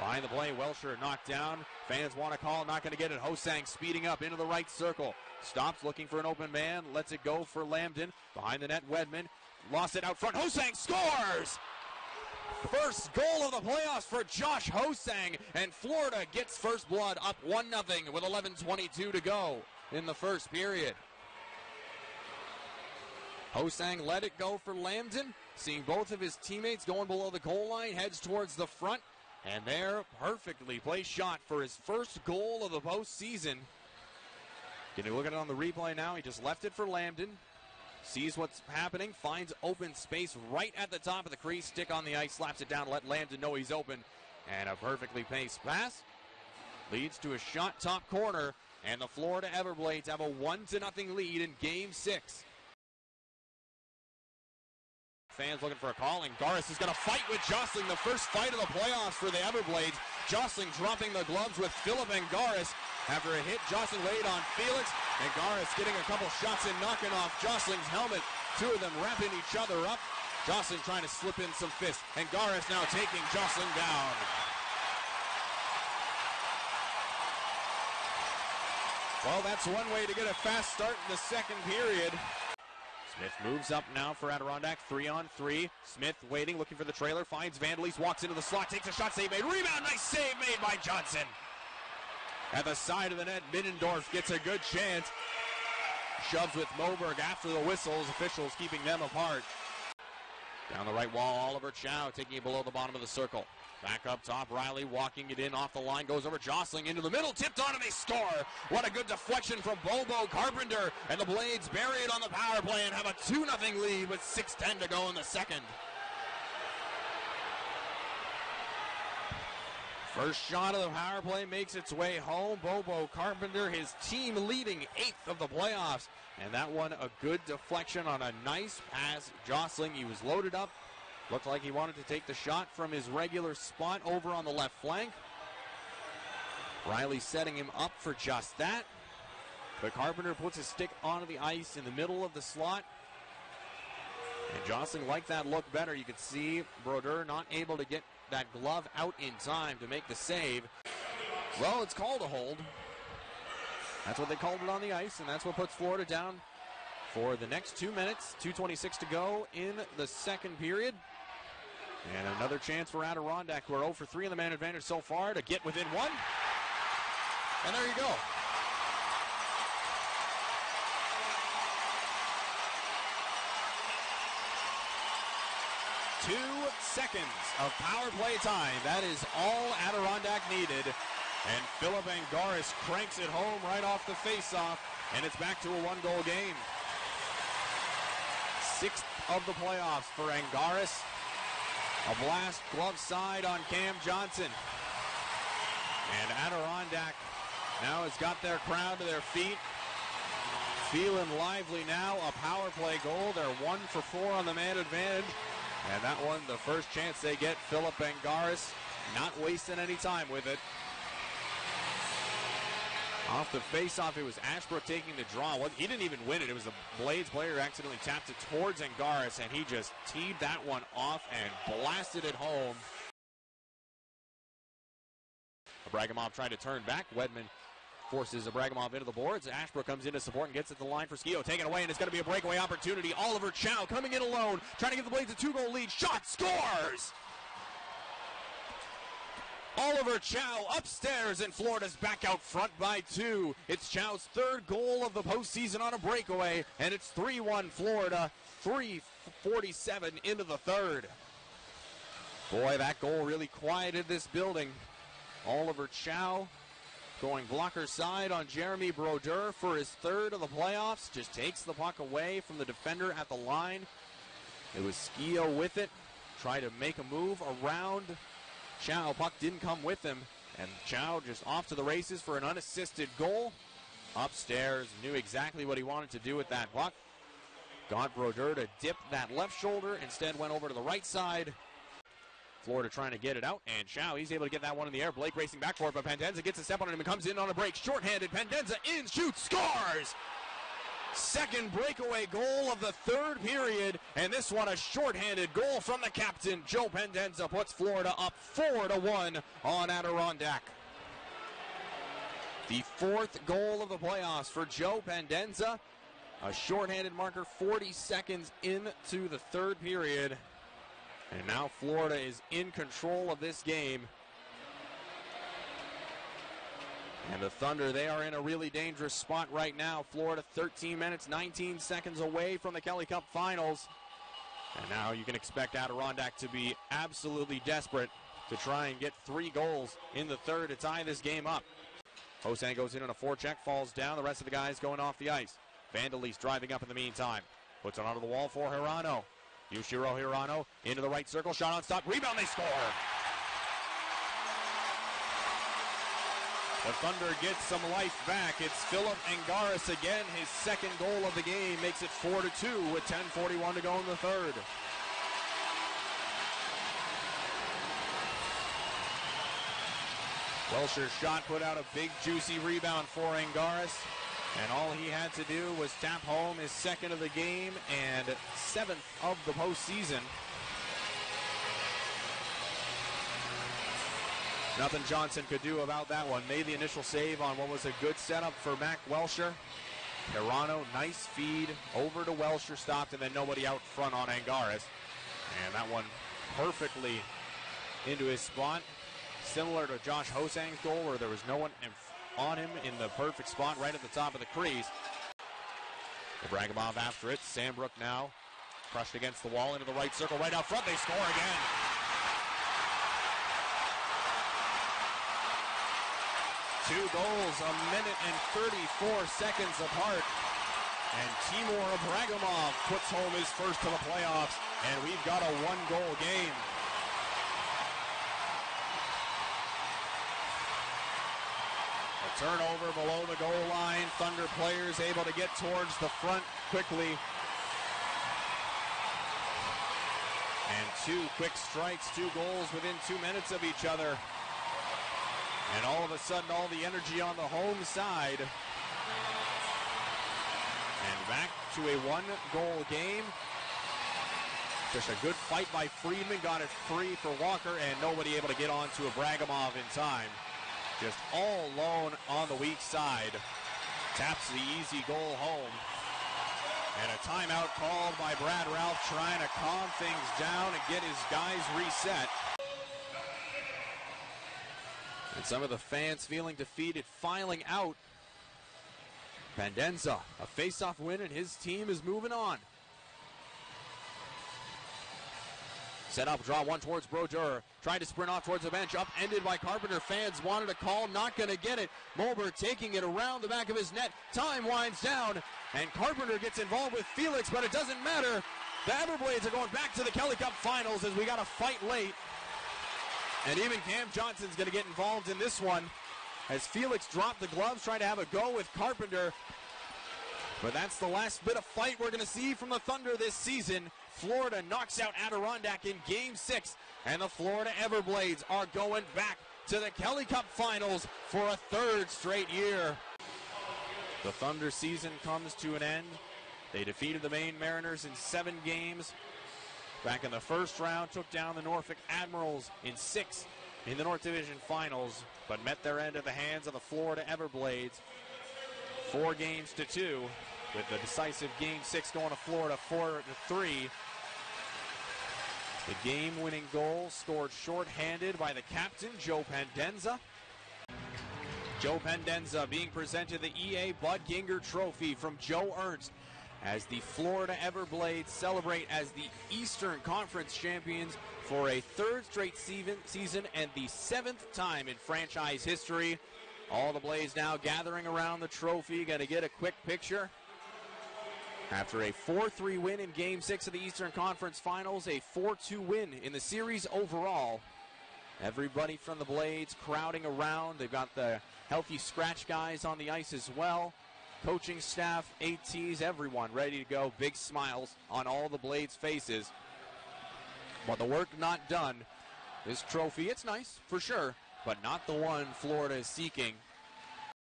Behind the play, Welcher knocked down. Fans want to call, not going to get it. Hosang speeding up into the right circle. Stops, looking for an open man. Lets it go for Lambden. Behind the net, Wedman. Lost it out front. Hosang scores! First goal of the playoffs for Josh Hosang. And Florida gets first blood up 1-0 with 11:22 to go in the first period. Hosang let it go for Lambden. Seeing both of his teammates going below the goal line. Heads towards the front. And there, perfectly placed shot for his first goal of the postseason. Can you look at it on the replay now? He just left it for Lambden. Sees what's happening, finds open space right at the top of the crease. Stick on the ice, slaps it down, let Lambden know he's open. And a perfectly paced pass leads to a shot top corner. And the Florida Everblades have a 1-0 lead in Game 6. Fans looking for a call, and Garis is going to fight with Jostling, the first fight of the playoffs for the Everblades. Jostling dropping the gloves with Philip and Garis. After a hit, Jostling laid on Felix, and Garis getting a couple shots and knocking off Josling's helmet. Two of them wrapping each other up. Jostling trying to slip in some fists, and Garis now taking Jostling down. Well, that's one way to get a fast start in the second period. Smith moves up now for Adirondack, 3-on-3. Smith waiting, looking for the trailer, finds Vandelis, walks into the slot, takes a shot, save made, rebound, nice save made by Johnson. At the side of the net, Middendorf gets a good chance. Shoves with Moberg after the whistles, officials keeping them apart. Down the right wall, Oliver Chow taking it below the bottom of the circle. Back up top, Riley walking it in off the line, goes over Jostling into the middle, tipped on and they score. What a good deflection from Bobo Carpenter, and the Blades bury it on the power play and have a 2-0 lead with 6:10 to go in the second. First shot of the power play makes its way home. Bobo Carpenter, his team leading 8th of the playoffs, and that one a good deflection on a nice pass. Jostling, he was loaded up. Looked like he wanted to take the shot from his regular spot over on the left flank. Riley setting him up for just that. But Carpenter puts his stick onto the ice in the middle of the slot. And Jostling liked that look better. You could see Brodeur not able to get that glove out in time to make the save. Well, it's called a hold. That's what they called it on the ice, and that's what puts Florida down for the next 2 minutes. 2:26 to go in the second period. And another chance for Adirondack, who are 0 for 3 in the man advantage so far, to get within one. And there you go. Two seconds of power play time. That is all Adirondack needed. And Philip Angaris cranks it home right off the faceoff. And it's back to a one-goal game. 6th of the playoffs for Angaris. A blast glove side on Cam Johnson. And Adirondack now has got their crowd to their feet. Feeling lively now. A power play goal. They're 1 for 4 on the man advantage. And that one, the first chance they get, Philip Angaris not wasting any time with it. Off the face-off, it was Ashbrook taking the draw. Well, he didn't even win it. It was the Blades player who accidentally tapped it towards Angaris, and he just teed that one off and blasted it home. Abragamov trying to turn back. Wedman forces Abragamov into the boards. Ashbrook comes in to support and gets at the line for Skio. Taken away, and it's going to be a breakaway opportunity. Oliver Chow coming in alone, trying to give the Blades a 2-goal lead. Shot, scores! Oliver Chow upstairs, and Florida's back out front by 2. It's Chow's 3rd goal of the postseason on a breakaway, and it's 3-1 Florida, 3:47 into the 3rd. Boy, that goal really quieted this building. Oliver Chow going blocker side on Jeremy Brodeur for his 3rd of the playoffs. Just takes the puck away from the defender at the line. It was Skio with it. Tried to make a move around Chow. Puck didn't come with him, and Chow just off to the races for an unassisted goal. Upstairs, knew exactly what he wanted to do with that puck. Got Brodeur to dip that left shoulder, instead went over to the right side. Florida trying to get it out, and Chow, he's able to get that one in the air. Blake racing back for it, but Pendenza gets a step on him and comes in on a break. Short-handed, Pendenza in, shoots, scores! Second breakaway goal of the third period, and this one a shorthanded goal from the captain. Joe Pendenza puts Florida up 4-1 on Adirondack. The fourth goal of the playoffs for Joe Pendenza. A shorthanded marker 40 seconds into the third period. And now Florida is in control of this game. And the Thunder, they are in a really dangerous spot right now. Florida 13 minutes, 19 seconds away from the Kelly Cup Finals. And now you can expect Adirondack to be absolutely desperate to try and get 3 goals in the third to tie this game up. Hosang goes in on a forecheck, falls down. The rest of the guys going off the ice. Vandalese driving up in the meantime. Puts it onto the wall for Hirano. Yushiro Hirano into the right circle. Shot on stop. Rebound. They score. The Thunder gets some life back. It's Philip Angaris again. His second goal of the game makes it 4-2 with 10:41 to go in the third. Welsher's shot put out a big, juicy rebound for Angaris. And all he had to do was tap home his second of the game and 7th of the postseason. Nothing Johnson could do about that one. Made the initial save on what was a good setup for Mac Welsher. Hirano, nice feed over to Welsher, stopped, and then nobody out front on Angaris. And that one perfectly into his spot. Similar to Josh Hosang's goal, where there was no one on him in the perfect spot right at the top of the crease. Ibragimov after it. Sandbrook now crushed against the wall into the right circle, right out front. They score again. Two goals, a minute and 34 seconds apart. And Timur Ibragimov puts home his first to the playoffs, and we've got a one-goal game. Turnover below the goal line. Thunder players able to get towards the front quickly. And 2 quick strikes, 2 goals within 2 minutes of each other. And all of a sudden, all the energy on the home side. And back to a one-goal game. Just a good fight by Friedman. Got it free for Walker, and nobody able to get on to Ibragimov in time. Just all alone on the weak side. Taps the easy goal home. And a timeout called by Brad Ralph, trying to calm things down and get his guys reset. And some of the fans feeling defeated, filing out. Pendenza, a face-off win, and his team is moving on. Set up, draw one towards Brodeur. Tried to sprint off towards the bench. Upended by Carpenter. Fans wanted a call. Not going to get it. Mulber taking it around the back of his net. Time winds down. And Carpenter gets involved with Felix, but it doesn't matter. The Everblades are going back to the Kelly Cup Finals as we got a fight late. And even Cam Johnson's going to get involved in this one as Felix dropped the gloves, trying to have a go with Carpenter. But that's the last bit of fight we're going to see from the Thunder this season. Florida knocks out Adirondack in Game 6, and the Florida Everblades are going back to the Kelly Cup Finals for a 3rd straight year. The Thunder season comes to an end. They defeated the Maine Mariners in 7 games. Back in the first round, took down the Norfolk Admirals in 6 in the North Division Finals, but met their end at the hands of the Florida Everblades. 4-2, with the decisive Game 6 going to Florida 4-3. The game-winning goal scored shorthanded by the captain, Joe Pendenza. Joe Pendenza being presented the EA Bud Ginger Trophy from Joe Ernst as the Florida Everblades celebrate as the Eastern Conference champions for a 3rd straight season and the 7th time in franchise history. All the Blades now gathering around the trophy. Going to get a quick picture. After a 4-3 win in Game 6 of the Eastern Conference Finals, a 4-2 win in the series overall. Everybody from the Blades crowding around. They've got the healthy scratch guys on the ice as well. Coaching staff, ATs, everyone ready to go. Big smiles on all the Blades' faces. But the work not done. This trophy, it's nice, for sure, but not the one Florida is seeking